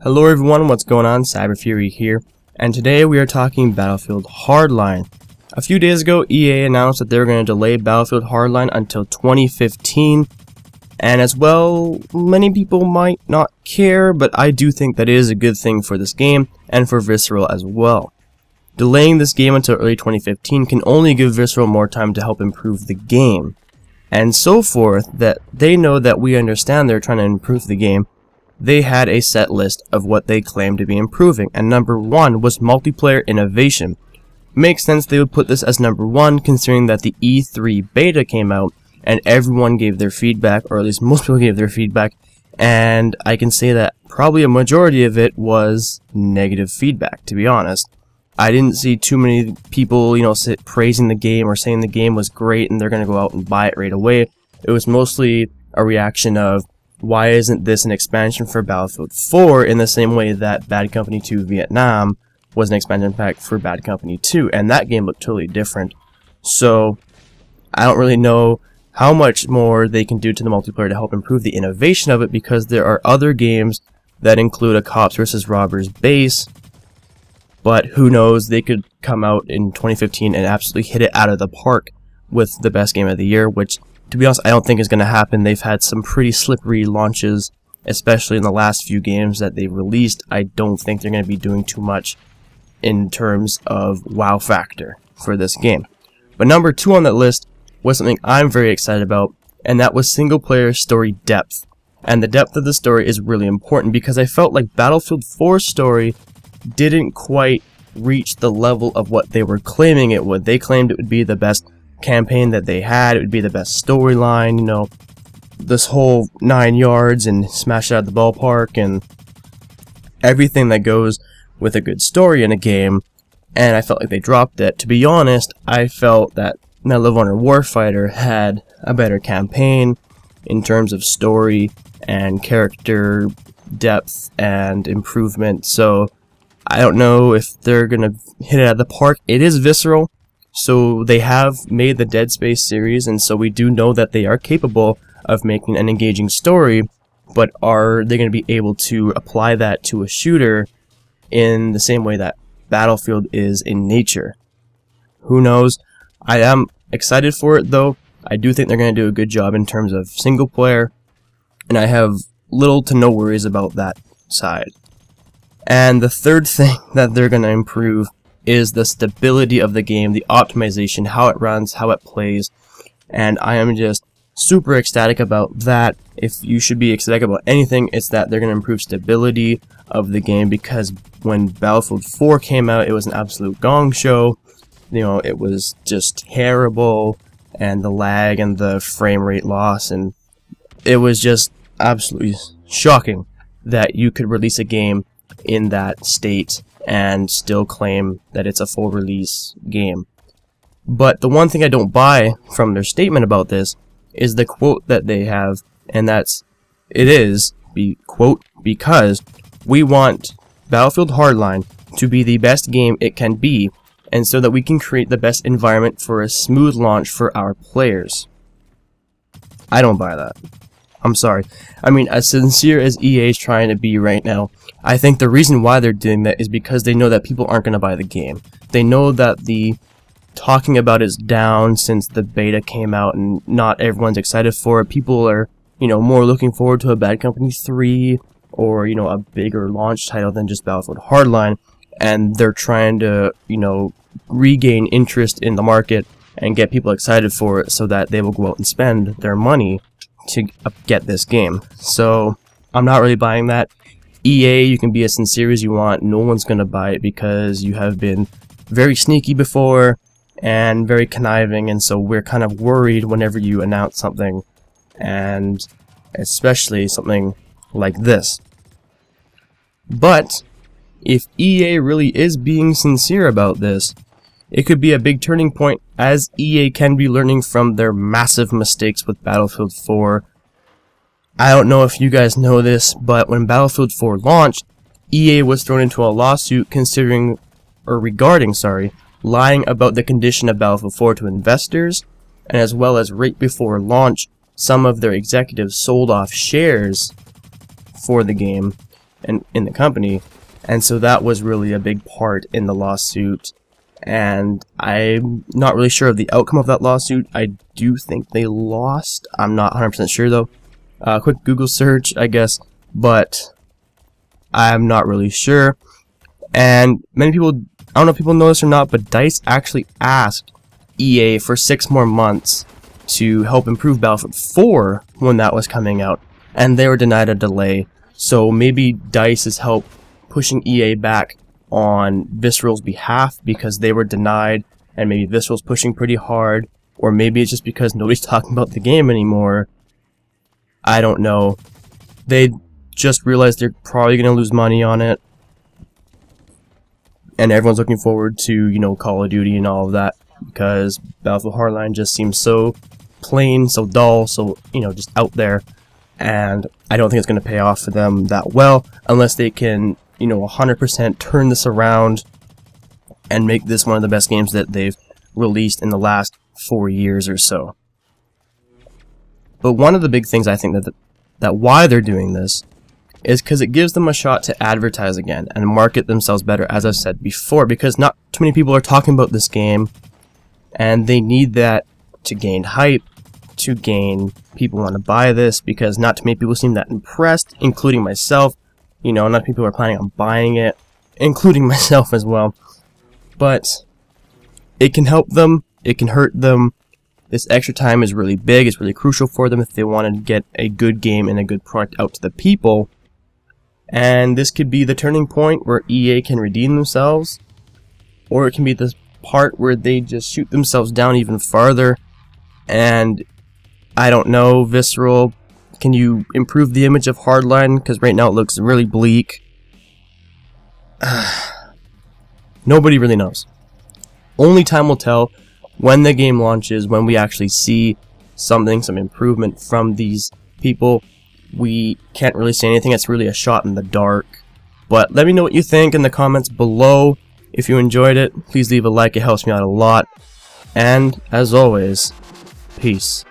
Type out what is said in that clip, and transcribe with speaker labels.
Speaker 1: Hello everyone, what's going on? Cyberfury here, and today we are talking Battlefield Hardline. A few days ago, EA announced that they were going to delay Battlefield Hardline until 2015, and as well, many people might not care, but I do think that is a good thing for this game, and for Visceral as well. Delaying this game until early 2015 can only give Visceral more time to help improve the game, and so forth, that they know that we understand they're trying to improve the game. They had a set list of what they claimed to be improving, and number one was multiplayer innovation. Makes sense they would put this as number one, considering that the E3 beta came out and everyone gave their feedback, or at least most people gave their feedback, and I can say that probably a majority of it was negative feedback, to be honest. I didn't see too many people, praising the game or saying the game was great and they're going to go out and buy it right away. It was mostly a reaction of, why isn't this an expansion for Battlefield 4 in the same way that Bad Company 2 Vietnam was an expansion pack for Bad Company 2, and that game looked totally different. So I don't really know how much more they can do to the multiplayer to help improve the innovation of it, because there are other games that include a cops versus robbers base, but who knows, they could come out in 2015 and absolutely hit it out of the park with the best game of the year, which, to be honest, I don't think is going to happen. They've had some pretty slippery launches, especially in the last few games that they've released. I don't think they're going to be doing too much in terms of wow factor for this game. But number two on that list was something I'm very excited about, and that was single player story depth. And the depth of the story is really important, because I felt like Battlefield 4's story didn't quite reach the level of what they were claiming it would. They claimed it would be the best campaign that they had, it would be the best storyline, this whole 9 yards and smash it out of the ballpark and everything that goes with a good story in a game, and I felt like they dropped it. To be honest, I felt that Medal of Honor Warfighter had a better campaign in terms of story and character depth and improvement, so I don't know if they're gonna hit it out of the park. It is Visceral, so they have made the Dead Space series, and so we do know that they are capable of making an engaging story, but are they going to be able to apply that to a shooter in the same way that Battlefield is in nature? Who knows? I am excited for it, though. I do think they're going to do a good job in terms of single player, and I have little to no worries about that side. And the third thing that they're going to improve is the stability of the game, the optimization, how it runs, how it plays, and I am just super ecstatic about that. If you should be ecstatic about anything, it's that they're going to improve stability of the game, because when Battlefield 4 came out, it was an absolute gong show. It was just terrible, and the lag and the frame rate loss, and it was just absolutely shocking that you could release a game in that state and still claim that it's a full release game. But the one thing I don't buy from their statement about this is the quote that they have, and that's, quote, because we want Battlefield Hardline to be the best game it can be, and so that we can create the best environment for a smooth launch for our players. I don't buy that. I'm sorry. I mean, as sincere as EA is trying to be right now, I think the reason why they're doing that is because they know that people aren't going to buy the game. They know that the talking about it's down since the beta came out and not everyone's excited for it. People are, more looking forward to a Bad Company 3 or, a bigger launch title than just Battlefield Hardline, and they're trying to, regain interest in the market and get people excited for it so that they will go out and spend their money to get this game. So I'm not really buying that. EA, you can be as sincere as you want, no one's gonna buy it because you have been very sneaky before and very conniving, and so we're kind of worried whenever you announce something, and especially something like this. But if EA really is being sincere about this, it could be a big turning point, as EA can be learning from their massive mistakes with Battlefield 4. I don't know if you guys know this, but when Battlefield 4 launched, EA was thrown into a lawsuit regarding lying about the condition of Battlefield 4 to investors, and as well as right before launch, some of their executives sold off shares for the game, in the company, and so that was really a big part in the lawsuit. And I'm not really sure of the outcome of that lawsuit. I do think they lost. I'm not 100% sure though. Quick Google search, I guess, but I'm not really sure. And many people, I don't know if people know this or not, but DICE actually asked EA for 6 more months to help improve Battlefield 4 when that was coming out, and they were denied a delay. So maybe DICE is help pushing EA back on Visceral's behalf because they were denied, and maybe Visceral's pushing pretty hard, or maybe it's just because nobody's talking about the game anymore. I don't know. They just realized they're probably going to lose money on it, and everyone's looking forward to, you know, Call of Duty and all of that, because Battlefield Hardline just seems so plain, so dull, so, you know, just out there, and I don't think it's going to pay off for them that well unless they can, you know, 100% turn this around and make this one of the best games that they've released in the last 4 years or so. But one of the big things I think that why they're doing this is because it gives them a shot to advertise again and market themselves better, as I've said before, because not too many people are talking about this game, and they need that to gain hype, to gain people want to buy this, because not too many people seem that impressed, including myself. You know, not people are planning on buying it, including myself as well. But it can help them, it can hurt them. This extra time is really big, it's really crucial for them if they want to get a good game and a good product out to the people. And this could be the turning point where EA can redeem themselves, or it can be the part where they just shoot themselves down even farther. And I don't know, Visceral, can you improve the image of Hardline? Because right now it looks really bleak. Nobody really knows. Only time will tell when the game launches, when we actually see something, some improvement from these people. We can't really say anything. It's really a shot in the dark. But let me know what you think in the comments below. If you enjoyed it, please leave a like. It helps me out a lot. And as always, peace.